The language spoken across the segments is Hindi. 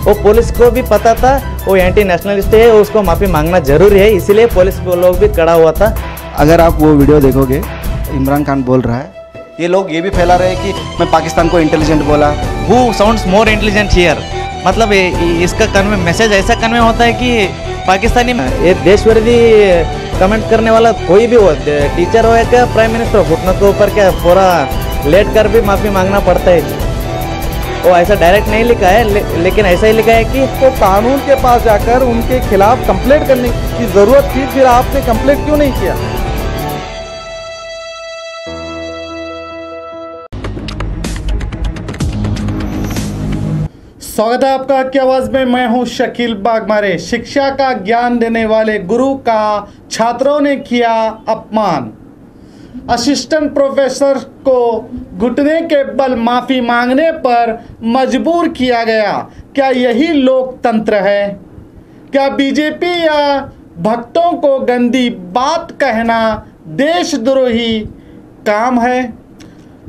वो पुलिस को भी पता था वो एंटी नेशनलिस्ट है, उसको माफ़ी मांगना जरूरी है, इसीलिए पुलिस को लोग भी खड़ा हुआ था। अगर आप वो वीडियो देखोगे, इमरान खान बोल रहा है, ये लोग ये भी फैला रहे हैं कि मैं पाकिस्तान को इंटेलिजेंट बोला। Who sounds more intelligent here, मतलब इसका कन्वे मैसेज ऐसा कन्वे होता है कि पाकिस्तानी ये देशविरोधी कमेंट करने वाला कोई भी हो, टीचर हो या क्या प्राइम मिनिस्टर हो, घुटनों के ऊपर क्या पूरा लेट कर भी माफ़ी मांगना पड़ता है। वो ऐसा डायरेक्ट नहीं लिखा है, लेकिन ऐसा ही लिखा है कि तो कानून के पास जाकर उनके खिलाफ कंप्लेंट करने की जरूरत थी, फिर आपने कंप्लेंट क्यों नहीं किया? स्वागत है आपका की आवाज में, मैं हूं शकील बागमारे। शिक्षा का ज्ञान देने वाले गुरु का छात्रों ने किया अपमान। असिस्टेंट प्रोफेसर को घुटने के बल माफी मांगने पर मजबूर किया गया। क्या यही लोकतंत्र है? क्या बीजेपी या भक्तों को गंदी बात कहना देशद्रोही काम है?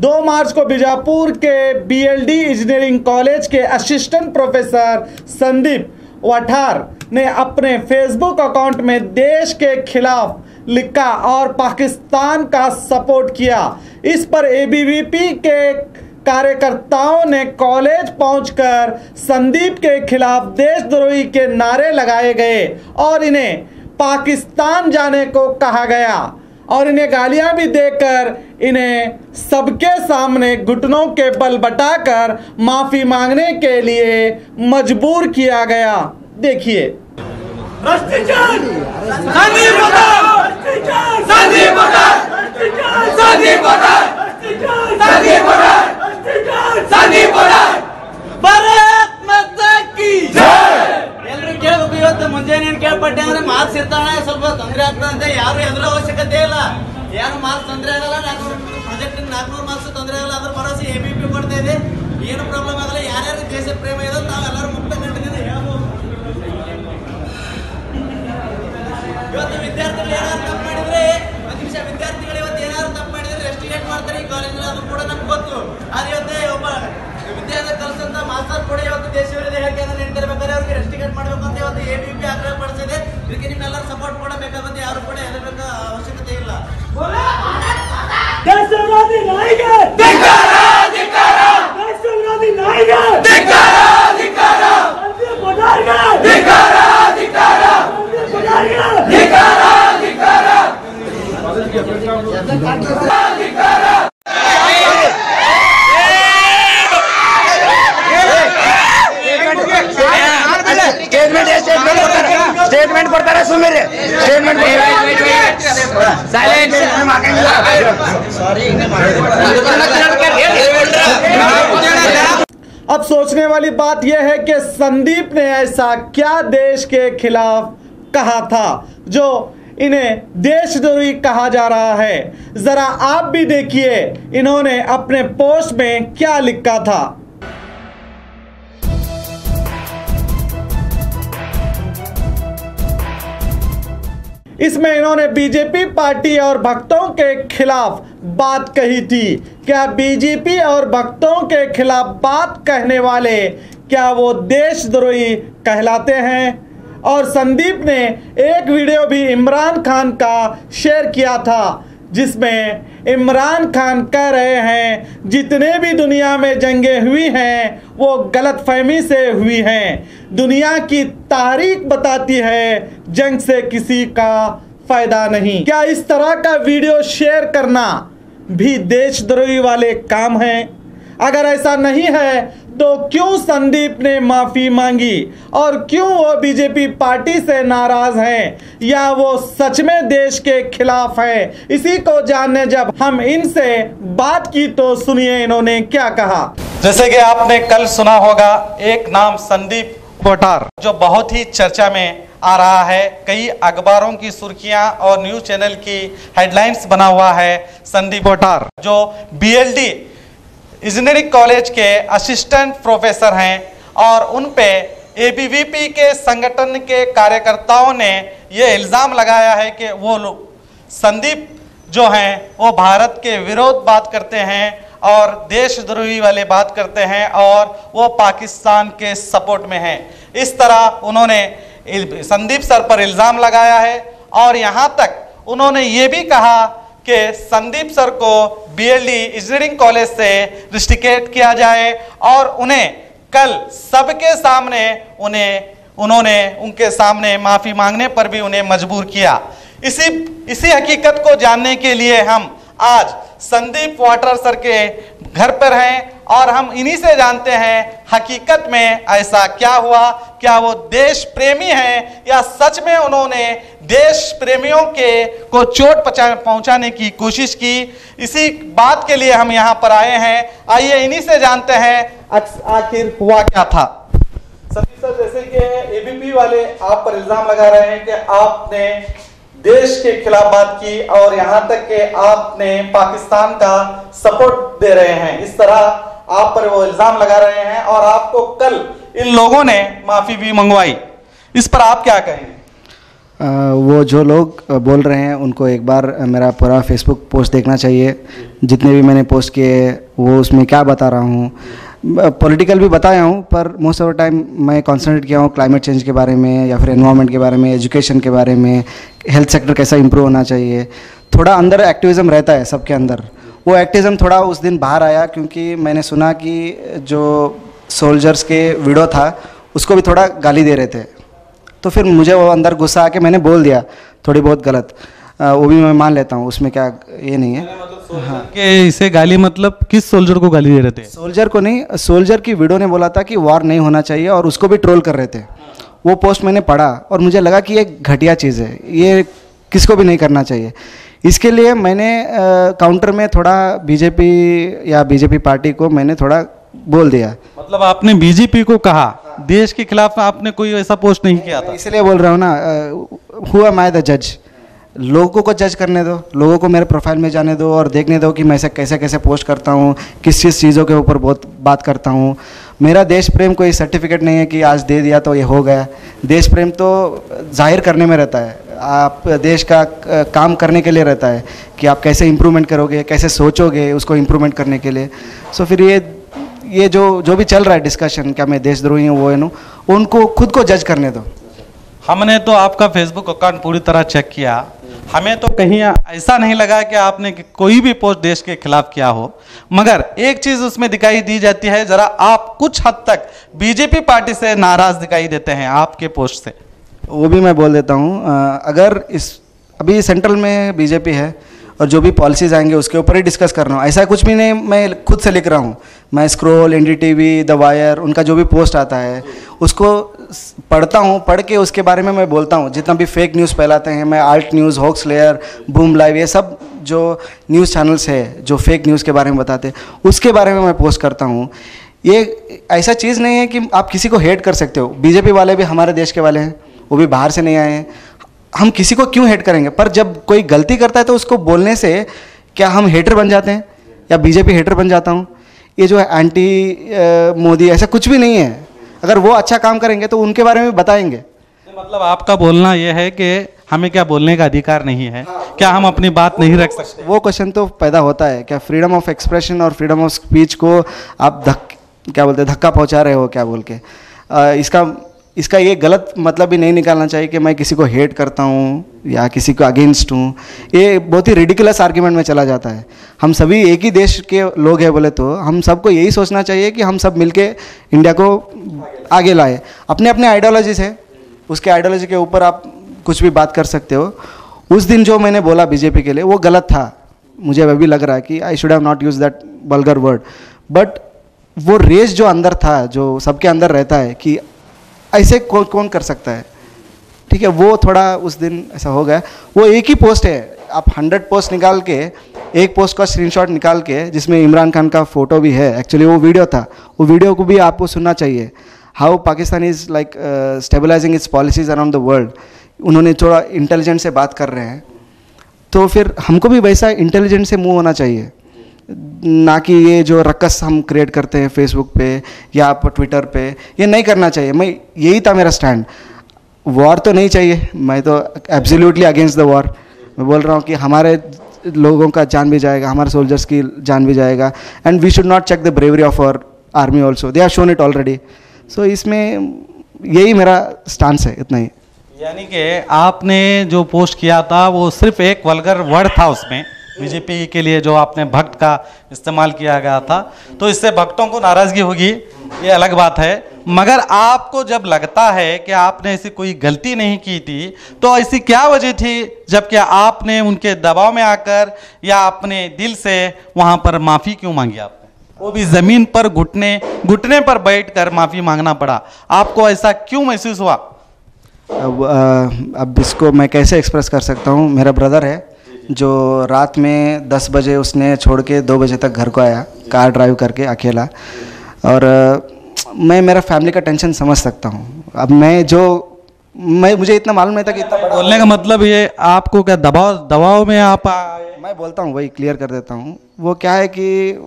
2 मार्च को बीजापुर के बीएलडी इंजीनियरिंग कॉलेज के असिस्टेंट प्रोफेसर संदीप वठार ने अपने फेसबुक अकाउंट में देश के खिलाफ लिखा और पाकिस्तान का सपोर्ट किया। इस पर एबीवीपी के कार्यकर्ताओं ने कॉलेज पहुंचकर संदीप के खिलाफ देशद्रोही के नारे लगाए गए और इन्हें पाकिस्तान जाने को कहा गया और इन्हें गालियां भी देकर इन्हें सबके सामने घुटनों के बल बटाकर माफी मांगने के लिए मजबूर किया गया। देखिए। ಮುಂಜಾನೆ ಕೇಳ್ಪಟ್ಟೆ ಅಂದ್ರೆ ಮಾರ್ಕ್ಸ್ ಇರ್ತಾನೆ, ಸ್ವಲ್ಪ ತೊಂದರೆ ಆಗ್ತದೆ, ಯಾರು ಎದುರ ಅವಶ್ಯಕತೆ ಇಲ್ಲ, ಏನು ಮಾರ್ಕ್ಸ್ ತೊಂದರೆ ಆಗಲ್ಲ, 400 ಪ್ರಾಜೆಕ್ಟ್ 400 ಮಾರ್ಕ್ಸ್ ತೊಂದರೆ ಆಗಲ್ಲ, ಅದ್ರ ಭರವಸೆ ಎಬಿಪಿ ಕೊಡ್ತಾ ಇದೆ, ಏನು ಪ್ರಾಬ್ಲಮ್ ಆಗಲ್ಲ, ಯಾರ್ಯಾರು ದೇಶ ಪ್ರೇಮ ಇದೆ ನಾವೆಲ್ಲರೂ ಮುಕ್ತ ಕಂಡಿದ್ದೀವಿ ಹೇಳ್ಬೋದು। ಇವತ್ತು ವಿದ್ಯಾರ್ಥಿಗಳು ಏನಾದ್ರು ತಪ್ಪು ಮಾಡಿದ್ರೆ, ಒಂದು ನಿಮಿಷ, ವಿದ್ಯಾರ್ಥಿಗಳು ಇವತ್ತು ಏನಾದ್ರು ತಪ್ಪು ಮಾಡಿದ್ರೆ ರೆಸ್ಟಿಗೇಟ್ ಮಾಡ್ತಾರೆ ಈ ಕಾಲೇಜಿನಲ್ಲಿ, ಅದು ಕೂಡ ನಮ್ಗೆ ಗೊತ್ತು। ಆದ್ರೆ ಇವತ್ತೇ ಒಬ್ಬ ವಿದ್ಯಾರ್ಥಿ ಕಲಿಸಂತ ಮಾಸ್ಟರ್ ಕೂಡ ಇವತ್ತು ದೇಶ ವಿರೋಧಿ ಹೇಳಿಕೆಯನ್ನು ನೀಡ್ತಿರ್ಬೇಕಾದ್ರೆ ಅವ್ರಿಗೆ ರೆಸ್ಟಿಗೇಟ್ ಮಾಡಬೇಕು ಅಂತ ಇವತ್ತು ಎಬಿಪಿ ಆಗ್ರಹ ಪಡಿಸಿದೆ। ಇದಕ್ಕೆ ನಿಮ್ಮೆಲ್ಲರೂ ಸಪೋರ್ಟ್ ಕೊಡಬೇಕಾಗುತ್ತೆ, ಯಾರು ಕೂಡ ಹೆದರಬೇಕ ಅವಶ್ಯಕತೆ ಇಲ್ಲ। ದೇಶ ವಿರೋಧಿ ನಾಯಿಗೆ ಧಿಕ್ಕಾರ, ಧಿಕ್ಕಾರ, ದೇಶ ವಿರೋಧಿ ನಾಯಿಗೆ ಧಿಕ್ಕಾರ, ಧಿಕ್ಕಾರ, ಸಂದೀಪ್ ವಠಾರ್ಗೆ ಧಿಕ್ಕಾರ, ಧಿಕ್ಕಾರ, ಸಂದೀಪ್ ವಠಾರ್ಗೆ ಧಿಕ್ಕಾರ, ಧಿಕ್ಕಾರ, ಧಿಕ್ಕಾರ। स्टेटमेंट पढ़ता रहे, सुन मेरे स्टेटमेंट अब सोचने वाली बात यह है कि संदीप ने ऐसा क्या देश के खिलाफ कहा था जो इन्हें देशद्रोही कहा जा रहा है। जरा आप भी देखिए इन्होंने अपने पोस्ट में क्या लिखा था। इसमें इन्होंने बीजेपी पार्टी और भक्तों के खिलाफ बात कही थी। क्या बीजेपी और भक्तों के खिलाफ बात कहने वाले क्या वो देशद्रोही कहलाते हैं? और संदीप ने एक वीडियो भी इमरान खान का शेयर किया था जिसमें इमरान खान कह रहे हैं जितने भी दुनिया में जंगें हुई हैं वो गलतफहमी से हुई हैं। दुनिया की तारीख बताती है जंग से किसी का फायदा नहीं। क्या इस तरह का वीडियो शेयर करना भी देशद्रोही वाले काम हैं? अगर ऐसा नहीं है तो क्यों संदीप ने माफी मांगी और क्यों वो बीजेपी पार्टी से नाराज हैं या वो सच में देश के खिलाफ है? इसी को जानने जब हम इनसे बात की तो सुनिए इन्होंने क्या कहा। जैसे कि आपने कल सुना होगा एक नाम संदीप वठार जो बहुत ही चर्चा में आ रहा है, कई अखबारों की सुर्खियां और न्यूज चैनल की हेडलाइंस बना हुआ है। संदीप वठार जो बीएलडी इंजीनियरिंग कॉलेज के असिस्टेंट प्रोफेसर हैं और उन पे एबीवीपी के संगठन के कार्यकर्ताओं ने ये इल्ज़ाम लगाया है कि वो लोग संदीप जो हैं वो भारत के विरोध बात करते हैं और देशद्रोही वाले बात करते हैं और वो पाकिस्तान के सपोर्ट में हैं। इस तरह उन्होंने संदीप सर पर इल्ज़ाम लगाया है और यहाँ तक उन्होंने ये भी कहा कि संदीप सर को BLD इंजीनियरिंग कॉलेज से रिस्ट्रिकेट किया जाए और उन्हें कल सबके सामने उन्होंने उनके सामने माफ़ी मांगने पर भी उन्हें मजबूर किया। इसी हकीकत को जानने के लिए हम आज संदीप वाटर सर के घर पर हैं और हम इन्हीं से जानते हैं हकीकत में ऐसा क्या हुआ, क्या वो देश प्रेमी हैं या सच में उन्होंने देश प्रेमियों को चोट पहुंचाने की कोशिश की। इसी बात के लिए हम यहाँ पर आए हैं। आइए इन्हीं से जानते हैं आखिर हुआ क्या था। संदीप सर, जैसे कि ABP वाले आप पर इल्जाम लगा रहे हैं कि आपने देश के खिलाफ बात की और यहाँ तक कि आपने पाकिस्तान का सपोर्ट दे रहे हैं, इस तरह आप पर वो इल्जाम लगा रहे हैं और आपको कल इन लोगों ने माफी भी मंगवाई। इस पर आप क्या कहेंगे? वो जो लोग बोल रहे हैं उनको एक बार मेरा पूरा फेसबुक पोस्ट देखना चाहिए। जितने भी मैंने पोस्ट किए वो उसमें क्या बता रहा हूँ, पॉलिटिकल भी बताया हूँ, पर मोस्ट ऑफ द टाइम मैं कॉन्सेंट्रेट किया हूँ क्लाइमेट चेंज के बारे में या फिर एनवायरनमेंट के बारे में, एजुकेशन के बारे में, हेल्थ सेक्टर कैसा इंप्रूव होना चाहिए। थोड़ा अंदर एक्टिविज़म रहता है सबके अंदर। वो एक्टिविज़म थोड़ा उस दिन बाहर आया क्योंकि मैंने सुना कि जो सोल्जर्स के वीडियो था उसको भी थोड़ा गाली दे रहे थे, तो फिर मुझे वो अंदर गुस्सा आके मैंने बोल दिया थोड़ी बहुत गलत। वो भी मैं मान लेता हूँ, उसमें क्या ये नहीं है। हाँ, कि इसे गाली मतलब किस सोल्जर को गाली दे रहे थे? सोल्जर को नहीं, सोल्जर की वीडियो ने बोला था कि वॉर नहीं होना चाहिए और उसको भी ट्रोल कर रहे थे। वो पोस्ट मैंने पढ़ा और मुझे लगा कि ये घटिया चीज़ है, ये किसको भी नहीं करना चाहिए। इसके लिए मैंने काउंटर में थोड़ा बीजेपी पार्टी को मैंने थोड़ा बोल दिया। मतलब आपने बीजेपी को कहा, देश के खिलाफ आपने कोई ऐसा पोस्ट नहीं किया था? इसलिए बोल रहा हूँ ना, हुआ मैं द जज। लोगों को जज करने दो, लोगों को मेरे प्रोफाइल में जाने दो और देखने दो कि मैं कैसे कैसे पोस्ट करता हूँ, किस चीज़ों के ऊपर बहुत बात करता हूँ। मेरा देश प्रेम कोई सर्टिफिकेट नहीं है कि आज दे दिया तो ये हो गया। देश प्रेम तो जाहिर करने में रहता है, आप देश का काम करने के लिए रहता है कि आप कैसे इम्प्रूवमेंट करोगे, कैसे सोचोगे उसको इम्प्रूवमेंट करने के लिए। सो फिर ये जो भी चल रहा है डिस्कशन, क्या मैं देशद्रोही हूँ वो है, उनको खुद को जज करने दो। हमने तो आपका फेसबुक अकाउंट पूरी तरह चेक किया, हमें तो कहीं ऐसा नहीं लगा कि आपने कोई भी पोस्ट देश के खिलाफ किया हो। मगर एक चीज उसमें दिखाई दी जाती है, जरा आप कुछ हद तक बीजेपी पार्टी से नाराज दिखाई देते हैं आपके पोस्ट से। वो भी मैं बोल देता हूँ, अगर अभी सेंट्रल में बीजेपी है और जो भी पॉलिसीज़ आएंगे उसके ऊपर ही डिस्कस कर रहा हूँ। ऐसा कुछ भी नहीं मैं खुद से लिख रहा हूँ। मैं स्क्रोल, NDTV, द वायर, उनका जो भी पोस्ट आता है उसको पढ़ता हूँ। पढ़ के उसके बारे में मैं बोलता हूँ। जितना भी फेक न्यूज़ फैलाते हैं, मैं Alt News, Hoax Slayer, Boom Live, ये सब जो न्यूज़ चैनल्स है जो फेक न्यूज़ के बारे में बताते हैं उसके बारे में मैं पोस्ट करता हूँ। ये ऐसा चीज़ नहीं है कि आप किसी को हेट कर सकते हो। बीजेपी वाले भी हमारे देश के वाले हैं, वो भी बाहर से नहीं आए हैं। हम किसी को क्यों हेट करेंगे? पर जब कोई गलती करता है तो उसको बोलने से क्या हम हेटर बन जाते हैं या बीजेपी हेटर बन जाता हूँ? ये जो है एंटी मोदी, ऐसा कुछ भी नहीं है। अगर वो अच्छा काम करेंगे तो उनके बारे में बताएंगे। मतलब आपका बोलना यह है कि हमें क्या बोलने का अधिकार नहीं है? क्या हम अपनी बात नहीं रख सकते? वो क्वेश्चन तो पैदा होता है, क्या फ्रीडम ऑफ एक्सप्रेशन और फ्रीडम ऑफ स्पीच को आप धक्का पहुँचा रहे हो क्या बोल के? इसका ये गलत मतलब भी नहीं निकालना चाहिए कि मैं किसी को हेट करता हूँ या किसी को अगेंस्ट हूँ। ये बहुत ही रिडिकुलस आर्ग्यूमेंट में चला जाता है। हम सभी एक ही देश के लोग हैं बोले तो हम सबको यही सोचना चाहिए कि हम सब मिलके इंडिया को आगे लाए। अपने अपने आइडियोलॉजी है, उसके आइडियोलॉजी के ऊपर आप कुछ भी बात कर सकते हो। उस दिन जो मैंने बोला बीजेपी के लिए वो गलत था, मुझे वह भी लग रहा है कि I should have not use that vulgar word. But वो रेस जो अंदर था, जो सबके अंदर रहता है कि ऐसे कौन कर सकता है, ठीक है, वो थोड़ा उस दिन ऐसा हो गया। वो एक ही पोस्ट है, आप 100 पोस्ट निकाल के एक पोस्ट का स्क्रीनशॉट निकाल के जिसमें इमरान खान का फोटो भी है, एक्चुअली वो वीडियो था, वो वीडियो को भी आपको सुनना चाहिए। How Pakistan is like stabilising its policies around the world. उन्होंने थोड़ा इंटेलिजेंट से बात कर रहे हैं, तो फिर हमको भी वैसा इंटेलिजेंट से मूव होना चाहिए, ना कि ये जो रकस हम क्रिएट करते हैं फेसबुक पे या आप ट्विटर पे, ये नहीं करना चाहिए। मैं यही था मेरा स्टैंड। वॉर तो नहीं चाहिए, मैं तो एब्सोल्युटली अगेंस्ट द वॉर। मैं बोल रहा हूँ कि हमारे लोगों का जान भी जाएगा, हमारे सोल्जर्स की जान भी जाएगा. And we should not check the bravery of our army also, they have shown it already. So इसमें यही मेरा स्टांस है, इतना ही. यानी कि आपने जो पोस्ट किया था वो सिर्फ एक वल्गर वर्ड था, उसमें बीजेपी के लिए जो आपने भक्त का इस्तेमाल किया गया था, तो इससे भक्तों को नाराजगी होगी, ये अलग बात है. मगर आपको जब लगता है कि आपने ऐसी कोई गलती नहीं की थी, तो ऐसी क्या वजह थी जबकि आपने उनके दबाव में आकर या अपने दिल से वहां पर माफी क्यों मांगी आपने? वो भी जमीन पर घुटने पर बैठकर माफी मांगना पड़ा, आपको ऐसा क्यों महसूस हुआ? अब इसको मैं कैसे एक्सप्रेस कर सकता हूँ. मेरा ब्रदर है जो रात में 10 बजे उसने छोड़ के 2 बजे तक घर को आया, कार ड्राइव करके अकेला. और मैं मेरा फैमिली का टेंशन समझ सकता हूँ. अब मुझे इतना मालूम नहीं था कि इतना बड़ा. बोलने का मतलब ये आपको क्या दबाव में आप आए? मैं बोलता हूँ, वही क्लियर कर देता हूँ. वो क्या है कि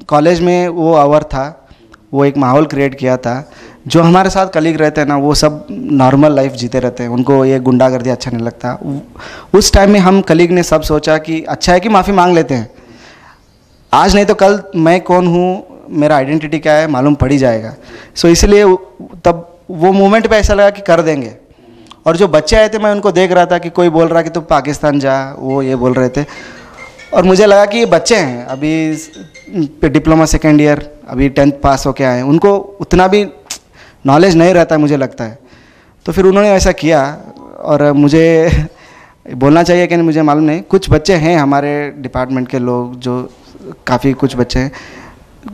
कॉलेज में वो आवर था, वो एक माहौल क्रिएट किया था. जो हमारे साथ कलीग रहते हैं ना, वो सब नॉर्मल लाइफ जीते रहते हैं, उनको ये गुंडागर्दी अच्छा नहीं लगता. उस टाइम में हम कलीग ने सब सोचा कि अच्छा है कि माफ़ी मांग लेते हैं, आज नहीं तो कल मैं कौन हूँ, मेरा आइडेंटिटी क्या है मालूम पड़ ही जाएगा. सो इसलिए तब वो मोमेंट पे ऐसा लगा कि कर देंगे. और जो बच्चे आए थे, मैं उनको देख रहा था कि कोई बोल रहा कि तू पाकिस्तान जा, वो ये बोल रहे थे. और मुझे लगा कि ये बच्चे हैं, अभी डिप्लोमा सेकेंड ईयर, अभी 10th पास होके आए हैं, उनको उतना भी नॉलेज नहीं रहता है मुझे लगता है. तो फिर उन्होंने ऐसा किया. और मुझे बोलना चाहिए कि नहीं मुझे मालूम नहीं, कुछ बच्चे हैं हमारे डिपार्टमेंट के लोग जो काफ़ी कुछ बच्चे हैं,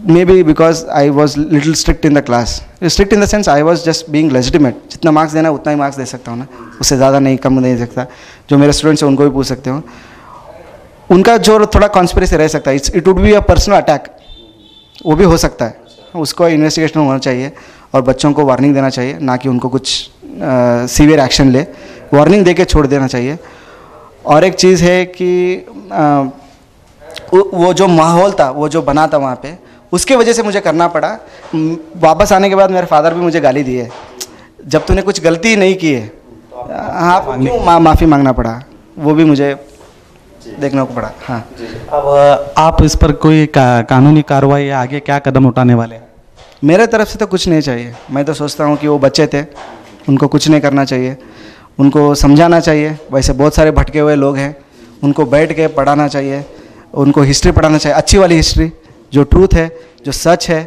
may be because I was little strict in the class. Strict in the sense I was just being legitimate. जितना मार्क्स देना उतना ही मार्क्स दे सकता हूँ ना, उससे ज़्यादा नहीं, कम नहीं दे सकता. जो मेरे स्टूडेंट्स हैं उनको भी पूछ सकते हो, उनका जो थोड़ा कॉन्स्पिरेसी रह सकता है, it would be a personal attack, वो भी हो सकता है. उसको इन्वेस्टिगेशन होना चाहिए और बच्चों को वार्निंग देना चाहिए, ना कि उनको कुछ सीवियर एक्शन ले. वार्निंग दे के छोड़ देना चाहिए. और एक चीज़ है कि वो जो माहौल था, वो जो बना था वहाँ पे, उसके वजह से मुझे करना पड़ा. वापस आने के बाद मेरे फादर भी मुझे गाली दिए, जब तूने कुछ गलती नहीं की है, हाँ क्यों माफ़ी मांगना पड़ा, वो भी मुझे देखने को पड़ा. हाँ. अब आप इस पर कोई कानूनी कार्रवाई या आगे क्या कदम उठाने वाले हैं? मेरे तरफ से तो कुछ नहीं चाहिए. मैं तो सोचता हूँ कि वो बच्चे थे, उनको कुछ नहीं करना चाहिए, उनको समझाना चाहिए. वैसे बहुत सारे भटके हुए लोग हैं, उनको बैठ के पढ़ाना चाहिए, उनको हिस्ट्री पढ़ाना चाहिए, अच्छी वाली हिस्ट्री, जो ट्रूथ है, जो सच है,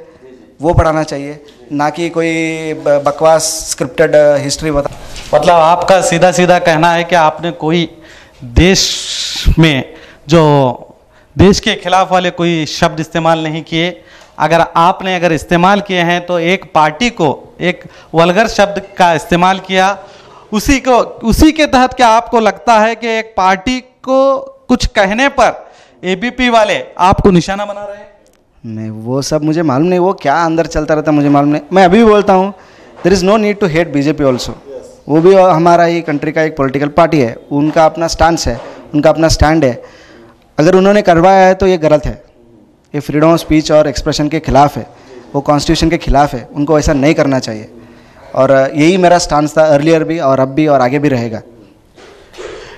वो पढ़ाना चाहिए, ना कि कोई बकवास स्क्रिप्टेड हिस्ट्री बता. मतलब आपका सीधा सीधा कहना है कि आपने कोई देश में जो देश के खिलाफ वाले कोई शब्द इस्तेमाल नहीं किए. अगर इस्तेमाल किए हैं तो एक पार्टी को एक वल्गर शब्द का इस्तेमाल किया, उसी के तहत क्या आपको लगता है कि एक पार्टी को कुछ कहने पर एबीपी वाले आपको निशाना बना रहे हैं? नहीं, वो सब मुझे मालूम नहीं, वो क्या अंदर चलता रहता मुझे मालूम नहीं. मैं अभी भी बोलता हूँ, there is no need to hate BJP also. वो भी हमारा ही कंट्री का एक पॉलिटिकल पार्टी है, उनका अपना स्टांस है, उनका अपना स्टैंड है. अगर उन्होंने करवाया है तो ये गलत है, ये फ्रीडम ऑफ स्पीच और एक्सप्रेशन के खिलाफ है, वो कॉन्स्टिट्यूशन के खिलाफ है, उनको ऐसा नहीं करना चाहिए. और यही मेरा स्टांस था अर्लियर भी, और अब भी, और आगे भी रहेगा.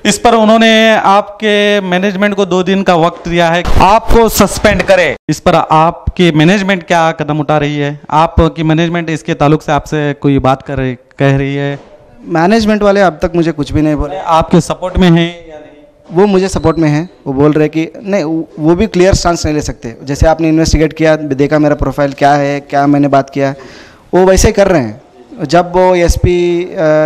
इस पर उन्होंने आपके मैनेजमेंट को 2 दिन का वक्त दिया है आपको सस्पेंड करे. इस पर आपकी मैनेजमेंट क्या कदम उठा रही है? आपकी मैनेजमेंट इसके ताल्लुक से आपसे कोई बात कह रही है? मैनेजमेंट वाले अब तक मुझे कुछ भी नहीं बोले. आपके सपोर्ट में हैं या नहीं? वो मुझे सपोर्ट में है. वो बोल रहे कि नहीं, वो भी क्लियर स्टांस नहीं ले सकते. जैसे आपने इन्वेस्टिगेट किया, देखा मेरा प्रोफाइल क्या है, क्या मैंने बात किया, वो वैसे ही कर रहे हैं. जब वो एसपी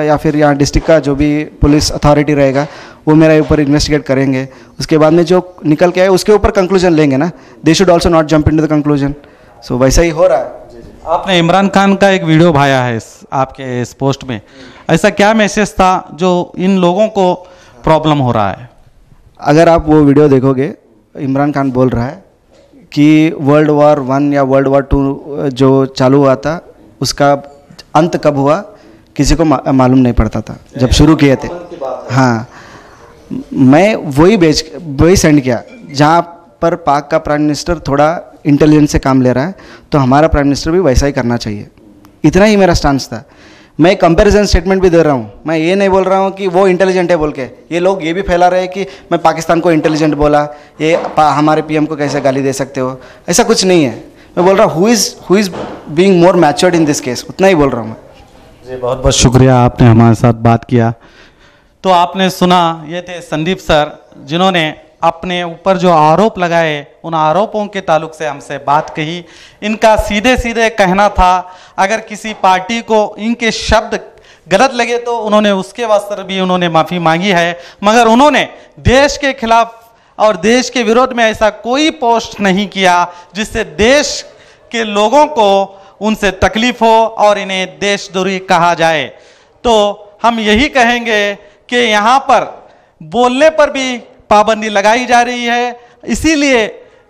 या फिर यहाँ डिस्ट्रिक्ट का जो भी पुलिस अथॉरिटी रहेगा, वो मेरे ऊपर इन्वेस्टिगेट करेंगे, उसके बाद में जो निकल के आए उसके ऊपर कंक्लूजन लेंगे ना. They should also not jump into the conclusion. So वैसा ही हो रहा है. आपने इमरान खान का एक वीडियो भाया है आपके इस पोस्ट में, ऐसा क्या मैसेज था जो इन लोगों को प्रॉब्लम हो रहा है? अगर आप वो वीडियो देखोगे, इमरान खान बोल रहा है कि World War I या World War II जो चालू हुआ था, उसका अंत कब हुआ किसी को मालूम नहीं पड़ता था जब शुरू किए थे. हाँ, मैं वही सेंड किया. जहाँ पर पाक का प्राइम मिनिस्टर थोड़ा इंटेलिजेंस से काम ले रहा है, तो हमारा प्राइम मिनिस्टर भी वैसा ही करना चाहिए. इतना ही मेरा स्टांस था. मैं कंपैरिजन स्टेटमेंट भी दे रहा हूँ। मैं ये नहीं बोल रहा हूँ कि वो इंटेलिजेंट है बोल के। ये लोग ये भी फैला रहे हैं कि मैं पाकिस्तान को इंटेलिजेंट बोला, ये हमारे पीएम को कैसे गाली दे सकते हो। ऐसा कुछ नहीं है। मैं बोल रहा हूँ who is being more matured in this case, उतना ही बोल रहा हूँ मैं। जी बहुत बहुत शुक्रिया, आपने हमारे साथ बात किया। तो आपने सुना, ये थे संदीप सर जिन्होंने अपने ऊपर जो आरोप लगाए उन आरोपों के ताल्लुक से हमसे बात कही। इनका सीधे सीधे कहना था अगर किसी पार्टी को इनके शब्द गलत लगे तो उन्होंने उसके वास्ते भी उन्होंने माफ़ी मांगी है, मगर उन्होंने देश के खिलाफ और देश के विरोध में ऐसा कोई पोस्ट नहीं किया जिससे देश के लोगों को उनसे तकलीफ हो और इन्हें देशद्रोही कहा जाए। तो हम यही कहेंगे कि यहाँ पर बोलने पर भी पाबंदी लगाई जा रही है, इसीलिए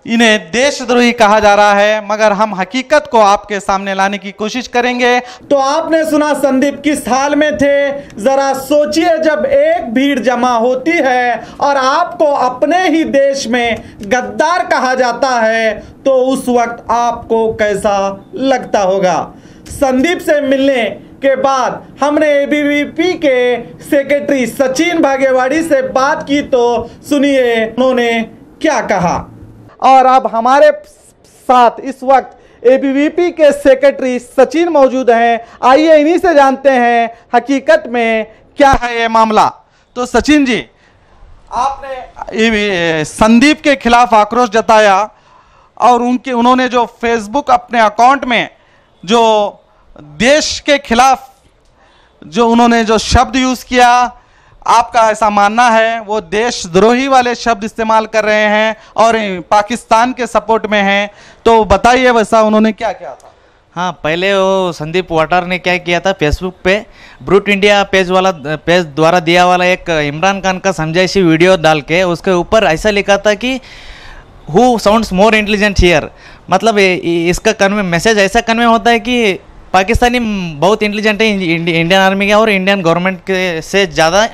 इन्हें देशद्रोही कहा जा रहा है, मगर हम हकीकत को आपके सामने लाने की कोशिश करेंगे। तो आपने सुना संदीप किस हाल में थे। जरा सोचिए, जब एक भीड़ जमा होती है और आपको अपने ही देश में गद्दार कहा जाता है तो उस वक्त आपको कैसा लगता होगा। संदीप से मिलने के बाद हमने एबीवीपी के सेक्रेटरी सचिन भागेवाड़ी से बात की, तो सुनिए उन्होंने क्या कहा। और अब हमारे साथ इस वक्त एबीवीपी के सेक्रेटरी सचिन मौजूद हैं। आइए इन्हीं से जानते हैं हकीकत में क्या है ये मामला। तो सचिन जी, आपने संदीप के खिलाफ आक्रोश जताया और उन्होंने जो फेसबुक अपने अकाउंट में जो देश के खिलाफ जो उन्होंने जो शब्द यूज किया, आपका ऐसा मानना है वो देशद्रोही वाले शब्द इस्तेमाल कर रहे हैं और पाकिस्तान के सपोर्ट में हैं, तो बताइए वैसा उन्होंने क्या किया था। हाँ, पहले वो संदीप वाटर ने क्या किया था, फेसबुक पे ब्रूट इंडिया पेज द्वारा दिया वाला एक इमरान खान का समझाइशी वीडियो डाल के उसके ऊपर ऐसा लिखा था कि who sounds more intelligent here. मतलब इसका कन्वे मैसेज ऐसा कन्वे होता है कि पाकिस्तानी बहुत इंटेलिजेंट है इंडियन आर्मी के और इंडियन गवर्नमेंट के से ज़्यादा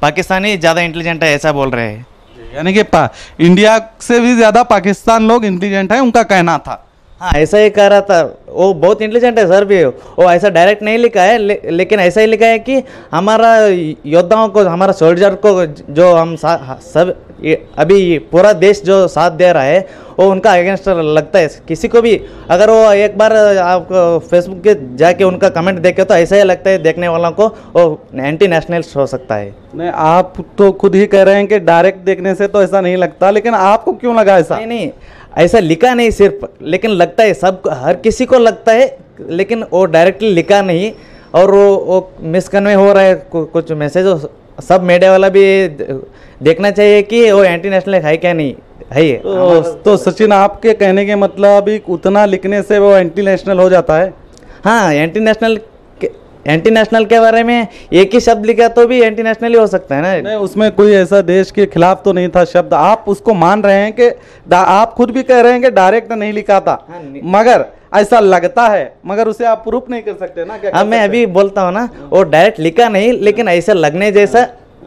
पाकिस्तानी ज़्यादा इंटेलिजेंट है, ऐसा बोल रहे हैं। यानी कि इंडिया से भी ज़्यादा पाकिस्तान लोग इंटेलिजेंट है, उनका कहना था। हाँ, ऐसा ही कह रहा था। वो बहुत इंटेलिजेंट है सर भी, वो ऐसा डायरेक्ट नहीं लिखा है, लेकिन ऐसा ही लिखा है कि हमारा योद्धाओं को, हमारा सोल्जर को जो हम सब अभी पूरा देश जो साथ दे रहा है वो उनका अगेंस्ट लगता है। किसी को भी अगर वो एक बार आप फेसबुक के जाके उनका कमेंट देखे तो ऐसा ही लगता है देखने वालों को वो एंटी नेशनलिस्ट हो सकता है। नहीं, आप तो खुद ही कह रहे हैं कि डायरेक्ट देखने से तो ऐसा नहीं लगता, लेकिन आपको क्यों लगा ऐसा? नहीं, ऐसा लिखा नहीं सिर्फ, लेकिन लगता है सब हर किसी को लगता है, लेकिन वो डायरेक्टली लिखा नहीं और वो मिसकन्वे हो रहा है कुछ मैसेज। सब मीडिया वाला भी देखना चाहिए कि वो एंटी नेशनल है क्या नहीं है। तो सचिन, आपके कहने के मतलब उतना लिखने से वो एंटी नेशनल हो जाता है? हाँ, एंटी नेशनल के बारे में एक ही शब्द लिखा तो भी एंटी नेशनल ही हो सकता है ना। नहीं, उसमें कोई ऐसा देश के खिलाफ तो नहीं था शब्द। आप उसको मान रहे हैं कि आप खुद भी कह रहे हैं कि डायरेक्ट नहीं लिखा था। हाँ, मगर ऐसा लगता है, मगर उसे आप प्रूफ नहीं कर सकते ना। क्या मैं अभी बोलता हूँ ना, वो डायरेक्ट लिखा नहीं, लेकिन ऐसा लगने जैसा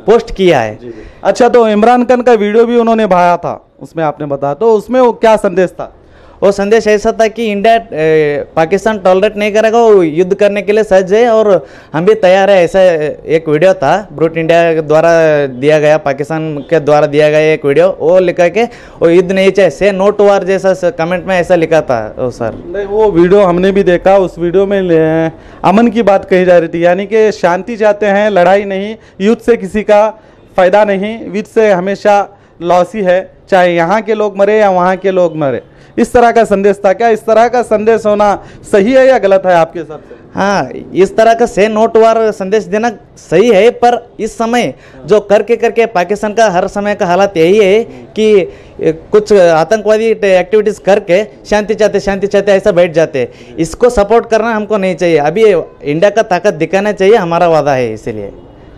पोस्ट किया है। अच्छा, तो इमरान खान का वीडियो भी उन्होंने भाया था, उसमें आपने बताया, तो उसमें वो क्या संदेश था? वो संदेश ऐसा था कि इंडिया पाकिस्तान टॉलरेट नहीं करेगा, वो युद्ध करने के लिए सज्ज है और हम भी तैयार है। ऐसा एक वीडियो था ब्रूट इंडिया के द्वारा दिया गया, पाकिस्तान के द्वारा दिया गया एक वीडियो, वो लिखा के वो युद्ध नहीं चाहिए, से नो टू वार जैसा कमेंट में ऐसा लिखा था। ओ सर, नहीं, वो वीडियो हमने भी देखा। उस वीडियो में अमन की बात कही जा रही थी, यानी कि शांति चाहते हैं, लड़ाई नहीं, युद्ध से किसी का फायदा नहीं, युद्ध से हमेशा लॉस ही है, चाहे यहाँ के लोग मरे या वहाँ के लोग मरे। इस तरह का संदेश था। क्या इस तरह का संदेश होना सही है या गलत है आपके हिसाब से? हाँ, इस तरह का से नोट वार संदेश देना सही है, पर इस समय जो करके पाकिस्तान का हर समय का हालत यही है कि कुछ आतंकवादी एक्टिविटीज़ करके शांति चाहते ऐसा बैठ जाते। इसको सपोर्ट करना हमको नहीं चाहिए। अभी इंडिया का ताकत दिखाना चाहिए, हमारा वादा है। इसीलिए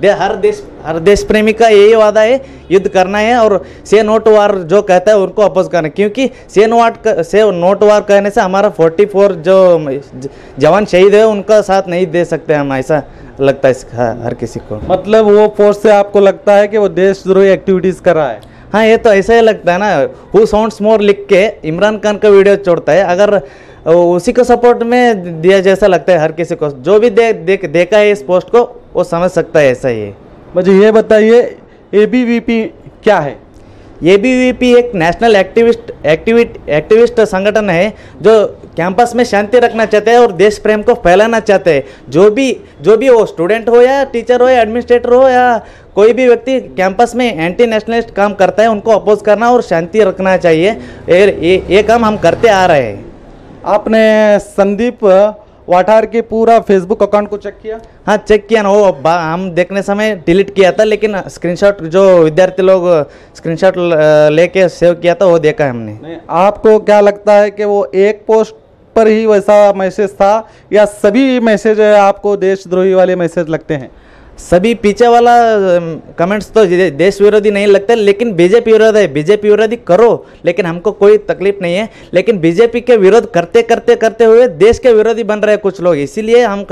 हर देश प्रेमी का यही वादा है, युद्ध करना है और से नोट वार जो कहता है उनको अपोज करना, क्योंकि से नोट वार कहने से हमारा 44 जो जवान शहीद है उनका साथ नहीं दे सकते हम, ऐसा लगता है हर किसी को। मतलब वो फोर्स से आपको लगता है कि वो देशद्रोही एक्टिविटीज कर रहा है? हाँ, ये तो ऐसा ही लगता है ना। हु साउंड्स मोर लिख के इमरान खान का वीडियो छोड़ता है। अगर उसी को सपोर्ट में दिया जैसा लगता है हर किसी को। जो भी देखा है इस पोस्ट को वो समझ सकता है ऐसा ही है। मुझे ये बताइए एबीवीपी क्या है? एबीवीपी एक नेशनल एक्टिविस्ट संगठन है जो कैंपस में शांति रखना चाहते हैं और देश प्रेम को फैलाना चाहते हैं। जो भी वो स्टूडेंट हो या टीचर हो या एडमिनिस्ट्रेटर हो या कोई भी व्यक्ति कैंपस में एंटी नेशनलिस्ट काम करता है उनको अपोज करना और शांति रखना चाहिए। ये काम हम करते आ रहे हैं। आपने संदीप वाठार के पूरा फेसबुक अकाउंट को चेक किया? हाँ चेक किया ना, वो हम देखने समय डिलीट किया था, लेकिन स्क्रीनशॉट जो विद्यार्थी लोग स्क्रीनशॉट लेके सेव किया था वो देखा हमने। नहीं, आपको क्या लगता है कि वो एक पोस्ट पर ही वैसा मैसेज था या सभी मैसेज आपको देशद्रोही वाले मैसेज लगते हैं? सभी पीछे वाला कमेंट्स तो देश विरोधी नहीं लगते, लेकिन बीजेपी विरोध है। बीजेपी विरोधी करो, लेकिन हमको कोई तकलीफ नहीं है, लेकिन बीजेपी के विरोध करते हुए देश के विरोधी बन रहे कुछ लोग, इसीलिए हम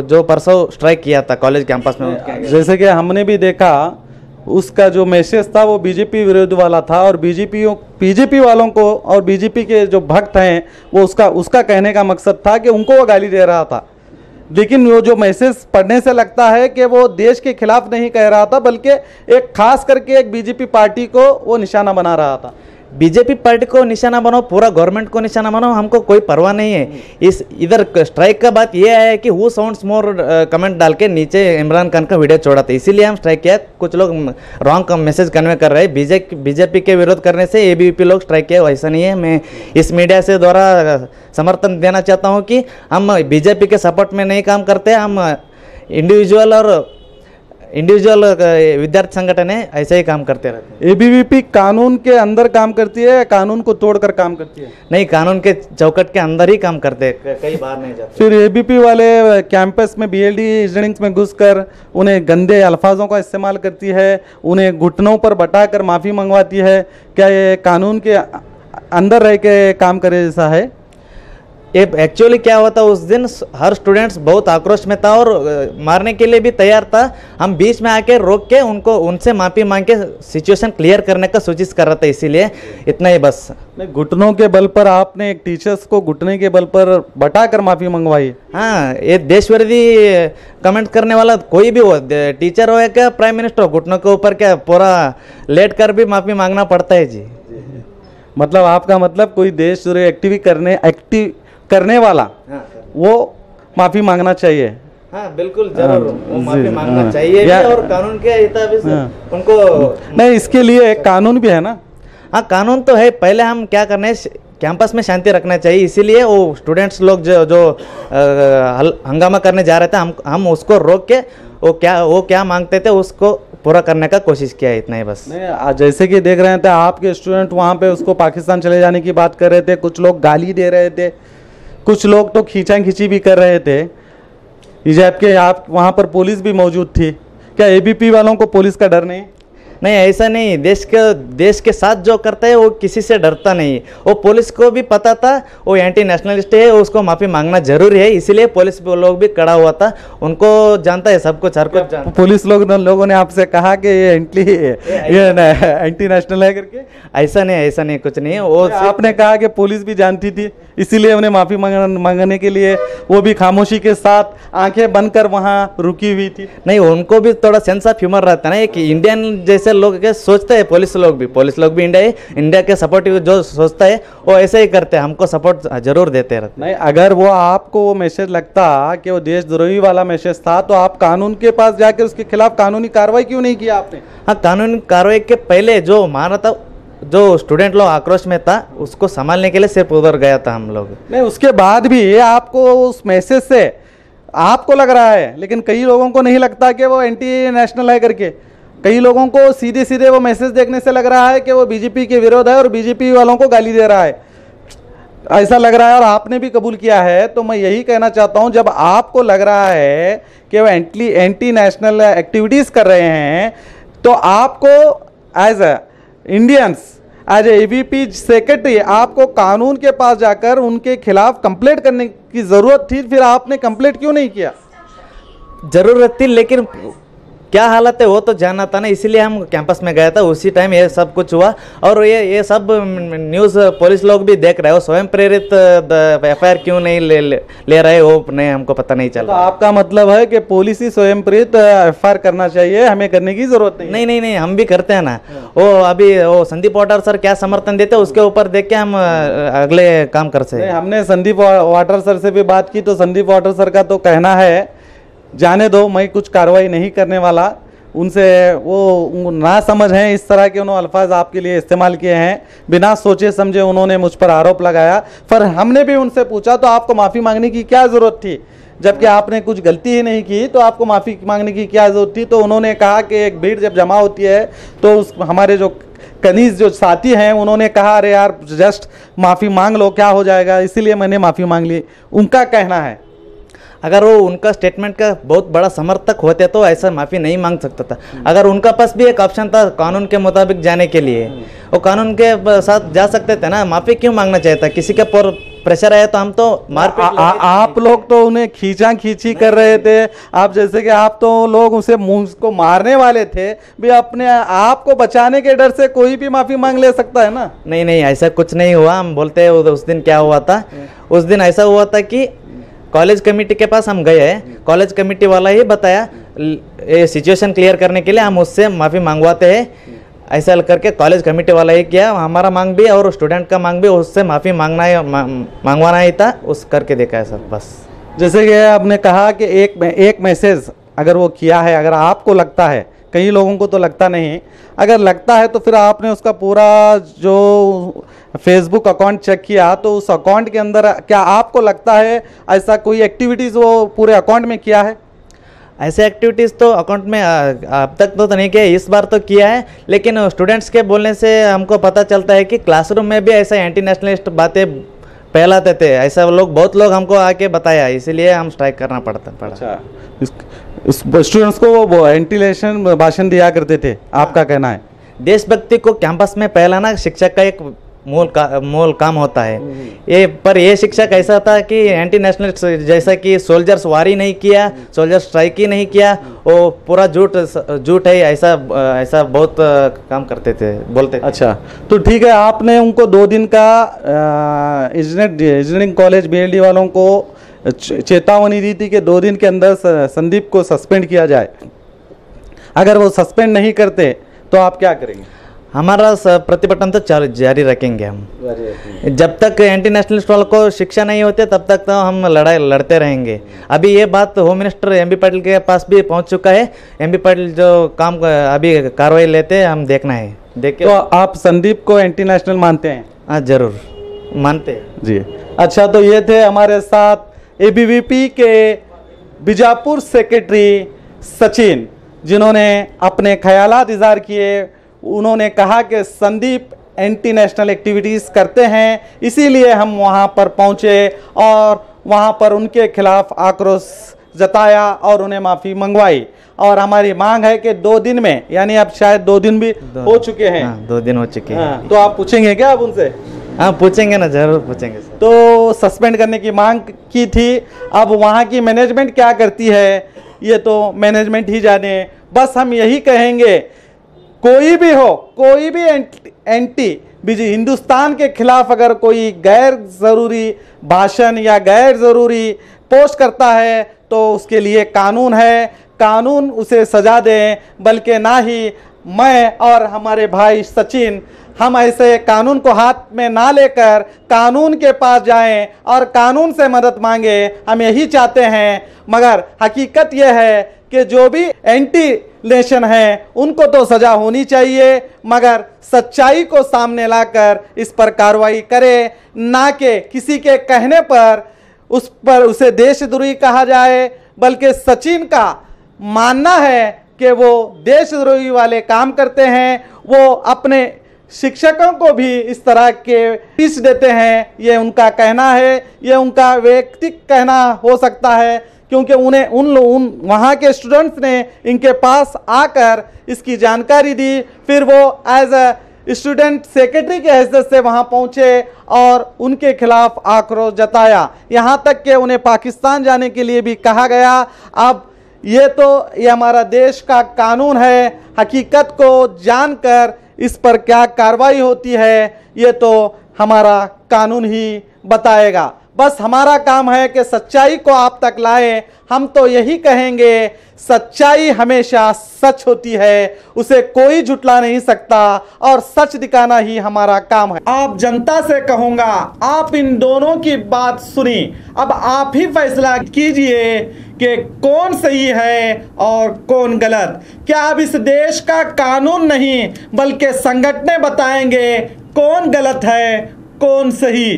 जो परसों स्ट्राइक किया था कॉलेज कैंपस में। जैसे कि हमने भी देखा उसका जो मैसेज था वो बीजेपी विरोध वाला था और बीजेपी वालों को और बीजेपी के जो भक्त हैं वो उसका कहने का मकसद था कि उनको वो गाली दे रहा था। लेकिन वो जो मैसेज पढ़ने से लगता है कि वो देश के खिलाफ नहीं कह रहा था, बल्कि एक खास करके एक बीजेपी पार्टी को वो निशाना बना रहा था। बीजेपी पार्टी को निशाना बनाओ, पूरा गवर्नमेंट को निशाना बनाओ, हमको कोई परवाह नहीं है। इधर स्ट्राइक का बात यह है कि हु साउंड्स मोर कमेंट डाल के नीचे इमरान खान का वीडियो छोड़ा था, इसीलिए हम स्ट्राइक किया। कुछ लोग रॉन्ग मैसेज कन्वे कर रहे हैं। बीजेपी के विरोध करने से एबीवीपी लोग स्ट्राइक किया, वैसा नहीं है। मैं इस मीडिया से द्वारा समर्थन देना चाहता हूँ कि हम बीजेपी के सपोर्ट में नहीं काम करते, हम इंडिविजुअल विद्यार्थी संगठन है, ऐसे ही काम करते रहते हैं। एबीवीपी कानून के अंदर काम करती है या कानून को तोड़कर काम करती है? नहीं, कानून के चौकट के अंदर ही काम करते हैं, कहीं बाहर नहीं जाते। फिर एबीपी वाले कैंपस में बीएलडी स्टूडेंट्स में घुसकर उन्हें गंदे अल्फाजों का इस्तेमाल करती है, उन्हें घुटनों पर बटाकर माफ़ी मंगवाती है। क्या ये कानून के अंदर रह के काम करे जैसा है? एक्चुअली क्या हुआ था, उस दिन हर स्टूडेंट्स बहुत आक्रोश में था और मारने के लिए भी तैयार था। हम बीच में आके रोक के उनसे माफ़ी मांग के सिचुएशन क्लियर करने का कोशिश कर रहा था, इसीलिए इतना ही बस। घुटनों के बल पर आपने एक टीचर्स को घुटने के बल पर बटाकर माफ़ी मंगवाई? हाँ, ये देश विरोधी कमेंट करने वाला कोई भी हो, टीचर हो या क्या प्राइम मिनिस्टर हो, घुटनों के ऊपर क्या पूरा लेट कर भी माफ़ी मांगना पड़ता है जी। मतलब आपका मतलब कोई देश एक्टिव करने वाला वो माफ़ी मांगना चाहिए? हाँ बिल्कुल, जरूर वो माफ़ी मांगना चाहिए भी और कानून के हिसाब से उनको नहीं, इसके लिए एक कानून भी है ना? हाँ कानून तो है। पहले हम क्या करना है, कैंपस में शांति रखना चाहिए, इसीलिए वो स्टूडेंट्स लोग जो हंगामा करने जा रहे थे हम उसको रोक के वो क्या मांगते थे उसको पूरा करने का कोशिश किया है, इतना ही बस। नहीं, जैसे कि देख रहे थे आपके स्टूडेंट वहाँ पे उसको पाकिस्तान चले जाने की बात कर रहे थे, कुछ लोग गाली दे रहे थे, कुछ लोग तो खींची भी कर रहे थे, जबकि आप वहाँ पर पुलिस भी मौजूद थी। क्या एबीपी वालों को पुलिस का डर नहीं? नहीं, ऐसा नहीं। देश के साथ जो करता है वो किसी से डरता नहीं। वो पुलिस को भी पता था वो एंटी नेशनलिस्ट है, उसको माफ़ी मांगना जरूरी है, इसीलिए पुलिस लोग भी खड़ा हुआ था। उनको जानता है सब कुछ, हर कुछ जानता। पुलिस लोगों ने आपसे कहा कि ये एंटी नेशनल है करके? ऐसा नहीं, कुछ नहीं। वो आपने कहा कि पुलिस भी जानती थी, इसीलिए उन्हें माफ़ी मांगने के लिए वो भी खामोशी के साथ आंखें बंद कर वहाँ रुकी हुई थी? नहीं, उनको भी थोड़ा सेंस ऑफ ह्यूमर रहता है ना, कि इंडियन जैसे लोग के सोचते हैं। पुलिस लोग भी इंडिया के सपोर्टिव जो सोचता है वो ऐसे ही करते हैं, हमको सपोर्ट जरूर देते रहते। नहीं, अगर वो आपको वो मैसेज लगता कि वो देशद्रोही वाला मैसेज था तो आप कानून के पास जाकर उसके खिलाफ कानूनी कार्रवाई क्यों नहीं किया आपने? हाँ, कानूनी कार्रवाई के पहले जो मारा था, जो स्टूडेंट लोग आक्रोश में था, उसको संभालने के लिए सिर्फ उधर गया था हम लोग। नहीं, उसके बाद भी आपको उस मैसेज से आपको लग रहा है, लेकिन कई लोगों को नहीं लगता कि वो एंटी नेशनल है करके। कई लोगों को सीधे वो मैसेज देखने से लग रहा है कि वो बीजेपी के विरोध है और बीजेपी वालों को गाली दे रहा है, ऐसा लग रहा है। और आपने भी कबूल किया है, तो मैं यही कहना चाहता हूं, जब आपको लग रहा है कि वो एंटी नेशनल एक्टिविटीज़ कर रहे हैं, तो आपको as a Indians, as a ABP secretary, आपको कानून के पास जाकर उनके खिलाफ कंप्लेंट करने की ज़रूरत थी। फिर आपने कंप्लेंट क्यों नहीं किया? जरूरत थी, लेकिन क्या हालत है वो तो जानना था ना, इसीलिए हम कैंपस में गया था। उसी टाइम ये सब कुछ हुआ और ये सब न्यूज़ पुलिस लोग भी देख रहे हो। स्वयं प्रेरित एफआईआर क्यों नहीं ले रहे वो नहीं, हमको पता नहीं चल तो रहा। आपका मतलब है कि पुलिस ही स्वयं प्रेरित एफआईआर करना चाहिए, हमें करने की जरूरत नहीं? नहीं, हम भी करते हैं ना। वो अभी वो संदीप वाटर सर क्या समर्थन देते हैं उसके ऊपर देख के हम अगले काम कर सकते हैं। हमने संदीप वाटर सर से भी बात की तो संदीप वाटर सर का तो कहना है जाने दो, मैं कुछ कार्रवाई नहीं करने वाला। उनसे वो ना समझ हैं, इस तरह के उन्होंने अल्फाज आपके लिए इस्तेमाल किए हैं, बिना सोचे समझे उन्होंने मुझ पर आरोप लगाया। पर हमने भी उनसे पूछा तो आपको माफ़ी मांगने की क्या ज़रूरत थी, जबकि आपने कुछ गलती ही नहीं की, तो आपको माफ़ी मांगने की क्या ज़रूरत थी? तो उन्होंने कहा कि एक भीड़ जब जमा होती है तो उस हमारे जो कनीज जो साथी हैं उन्होंने कहा अरे यार जस्ट माफ़ी मांग लो, क्या हो जाएगा, इसीलिए मैंने माफ़ी मांग ली। उनका कहना है अगर वो उनका स्टेटमेंट का बहुत बड़ा समर्थक होते तो ऐसा माफ़ी नहीं मांग सकता था। अगर उनका पास भी एक ऑप्शन था कानून के मुताबिक जाने के लिए, वो कानून के साथ जा सकते थे ना। माफ़ी क्यों मांगना चाहिए था? किसी के पर प्रेशर आया तो हम तो मारपीट आप लोग तो उन्हें खींचा खींची कर रहे थे। आप जैसे कि आप तो लोग उसे मुंह को मारने वाले थे भी, अपने आप को बचाने के डर से कोई भी माफ़ी मांग ले सकता है ना। नहीं, ऐसा कुछ नहीं हुआ। हम बोलते हैं उस दिन क्या हुआ था। उस दिन ऐसा हुआ था कि कॉलेज कमेटी के पास हम गए, कॉलेज कमेटी वाला ही बताया ये सिचुएशन क्लियर करने के लिए हम उससे माफ़ी मांगवाते हैं। ऐसा करके कॉलेज कमेटी वाला ही किया, हमारा मांग भी और स्टूडेंट का मांग भी उससे माफ़ी मांगवाना ही था, उस करके देखा है सर बस। जैसे कि आपने कहा कि एक मैसेज अगर वो किया है, अगर आपको लगता है, कई लोगों को तो लगता नहीं, अगर लगता है तो फिर आपने उसका पूरा जो फेसबुक अकाउंट चेक किया तो उस अकाउंट के अंदर क्या आपको लगता है ऐसा कोई एक्टिविटीज़ वो पूरे अकाउंट में किया है? ऐसे एक्टिविटीज़ तो अकाउंट में अब तक तो नहीं किया, इस बार तो किया है। लेकिन स्टूडेंट्स के बोलने से हमको पता चलता है कि क्लासरूम में भी ऐसा एंटी नेशनलिस्ट बातें फैलाते थे। ऐसा बहुत लोग हमको आके बताया, इसीलिए हम स्ट्राइक करना पड़ा। अच्छा, स्टूडेंट्स को वो एंटी नेशनल भाषण दिया करते थे, आपका कहना है? देशभक्ति को कैंपस में फैलाना शिक्षक का एक मूल काम होता है। ये शिक्षक ऐसा था कि एंटी नेशनलिस्ट जैसा कि सोल्जर्स वारी नहीं किया, सोल्जर स्ट्राइक ही नहीं किया, वो पूरा झूठ है, ऐसा बहुत काम करते थे, बोलते थे। अच्छा, तो ठीक है, आपने उनको 2 दिन का इंजीनियरिंग कॉलेज BLD वालों को चेतावनी दी थी कि 2 दिन के अंदर संदीप को सस्पेंड किया जाए। अगर वो सस्पेंड नहीं करते तो आप क्या करेंगे? हमारा प्रतिभटन तो जारी रखेंगे हम। जब तक एंटी नेशनलिस्ट वालों को शिक्षा नहीं होती तब तक तो हम लड़ाई लड़ते रहेंगे। अभी ये बात होम मिनिस्टर MB पाटिल के पास भी पहुंच चुका है। MB पाटिल जो काम अभी कार्रवाई लेते हैं, हम देखना है, देखे। तो आप संदीप को एंटी नेशनल मानते हैं? हाँ, जरूर मानते हैं जी। अच्छा, तो ये थे हमारे साथ ABVP के बीजापुर सेक्रेटरी सचिन, जिन्होंने अपने ख्यालात इज़हार किए। उन्होंने कहा कि संदीप एंटी नेशनल एक्टिविटीज़ करते हैं, इसीलिए हम वहाँ पर पहुँचे और वहाँ पर उनके खिलाफ आक्रोश जताया और उन्हें माफ़ी मंगवाई। और हमारी मांग है कि 2 दिन में, यानी अब शायद 2 दिन भी हो चुके हैं। 2 दिन हो चुके हैं। तो आप पूछेंगे क्या अब उनसे? हाँ, पूछेंगे ना, जरूर पूछेंगे सर। तो सस्पेंड करने की मांग की थी, अब वहाँ की मैनेजमेंट क्या करती है ये तो मैनेजमेंट ही जाने। बस हम यही कहेंगे, कोई भी हो, कोई भी एंटी हिंदुस्तान के खिलाफ अगर कोई गैर ज़रूरी भाषण या गैर ज़रूरी पोस्ट करता है तो उसके लिए कानून है, कानून उसे सजा दे। बल्कि ना ही मैं और हमारे भाई सचिन हम ऐसे कानून को हाथ में ना लेकर कानून के पास जाएं और कानून से मदद मांगे, हम यही चाहते हैं। मगर हकीकत यह है कि जो भी एंटी नेशन हैं उनको तो सज़ा होनी चाहिए, मगर सच्चाई को सामने लाकर इस पर कार्रवाई करे, ना कि किसी के कहने पर उसे देशद्रोही कहा जाए। बल्कि सचिन का मानना है कि वो देशद्रोही वाले काम करते हैं, वो अपने शिक्षकों को भी इस तरह के पीस देते हैं, ये उनका कहना है, ये उनका व्यक्तिगत कहना हो सकता है, क्योंकि उन्हें उन वहाँ के स्टूडेंट्स ने इनके पास आकर इसकी जानकारी दी। फिर वो एज अ स्टूडेंट सेक्रेटरी के हैसियत से वहाँ पहुँचे और उनके खिलाफ आक्रोश जताया, यहाँ तक कि उन्हें पाकिस्तान जाने के लिए भी कहा गया। अब ये हमारा देश का कानून है। हकीकत को जानकर इस पर क्या कार्रवाई होती है ये तो हमारा कानून ही बताएगा। बस हमारा काम है कि सच्चाई को आप तक लाएं। हम तो यही कहेंगे, सच्चाई हमेशा सच होती है, उसे कोई झुटला नहीं सकता और सच दिखाना ही हमारा काम है। आप जनता से कहूंगा, आप इन दोनों की बात सुनी, अब आप ही फैसला कीजिए कि कौन सही है और कौन गलत। क्या अब इस देश का कानून नहीं बल्कि संगठनें बताएंगे कौन गलत है कौन सही।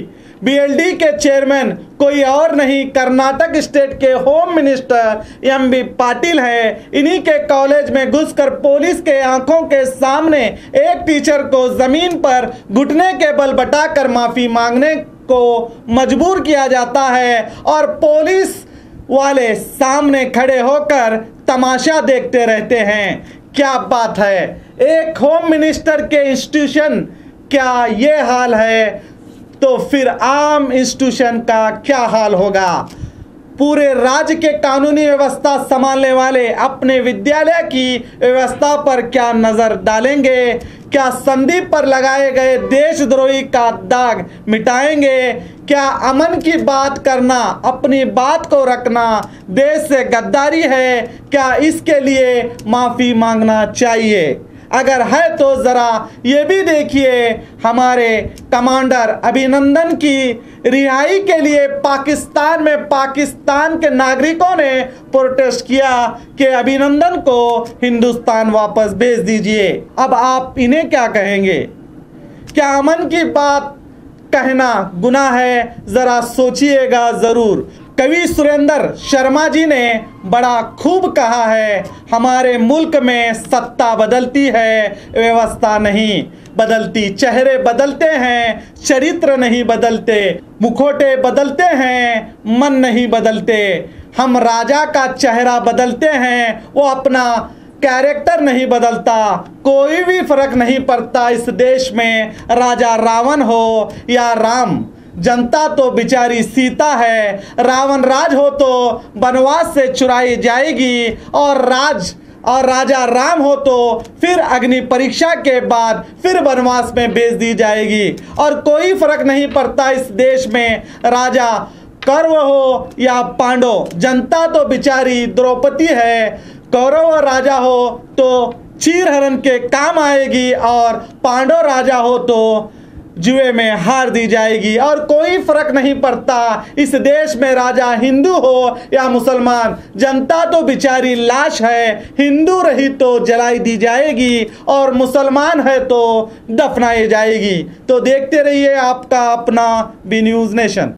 बीएलडी के चेयरमैन कोई और नहीं, कर्नाटक स्टेट के होम मिनिस्टर एमबी पाटिल है। इन्हीं के कॉलेज में घुसकर पुलिस के आंखों के सामने एक टीचर को जमीन पर घुटने के बल बटाकर माफी मांगने को मजबूर किया जाता है और पुलिस वाले सामने खड़े होकर तमाशा देखते रहते हैं। क्या बात है, एक होम मिनिस्टर के इंस्टीट्यूशन क्या ये हाल है, तो फिर आम इंस्टीट्यूशन का क्या हाल होगा। पूरे राज्य के कानूनी व्यवस्था संभालने वाले अपने विद्यालय की व्यवस्था पर क्या नजर डालेंगे? क्या संदीप पर लगाए गए देशद्रोही का दाग मिटाएंगे? क्या अमन की बात करना, अपनी बात को रखना देश से गद्दारी है? क्या इसके लिए माफी मांगना चाहिए? अगर है तो जरा ये भी देखिए, हमारे कमांडर अभिनंदन की रिहाई के लिए पाकिस्तान में पाकिस्तान के नागरिकों ने प्रोटेस्ट किया कि अभिनंदन को हिंदुस्तान वापस भेज दीजिए। अब आप इन्हें क्या कहेंगे? क्या अमन की बात कहना गुनाह है? जरा सोचिएगा जरूर। कवि सुरेंद्र शर्मा जी ने बड़ा खूब कहा है, हमारे मुल्क में सत्ता बदलती है, व्यवस्था नहीं बदलती। चेहरे बदलते हैं, चरित्र नहीं बदलते। मुखौटे बदलते हैं, मन नहीं बदलते। हम राजा का चेहरा बदलते हैं, वो अपना कैरेक्टर नहीं बदलता। कोई भी फर्क नहीं पड़ता इस देश में, राजा रावण हो या राम। जनता तो बेचारी सीता है। रावण राज हो तो वनवास से चुराई जाएगी और राजा राम हो तो फिर अग्नि परीक्षा के बाद फिर वनवास में भेज दी जाएगी। और कोई फर्क नहीं पड़ता इस देश में, राजा कौरव हो या पांडव। जनता तो बेचारी द्रौपदी है। कौरव राजा हो तो चीरहरण के काम आएगी और पांडव राजा हो तो जुए में हार दी जाएगी। और कोई फर्क नहीं पड़ता इस देश में राजा हिंदू हो या मुसलमान। जनता तो बेचारी लाश है, हिंदू रही तो जलाई दी जाएगी और मुसलमान है तो दफनाई जाएगी। तो देखते रहिए आपका अपना बी न्यूज़ नेशन।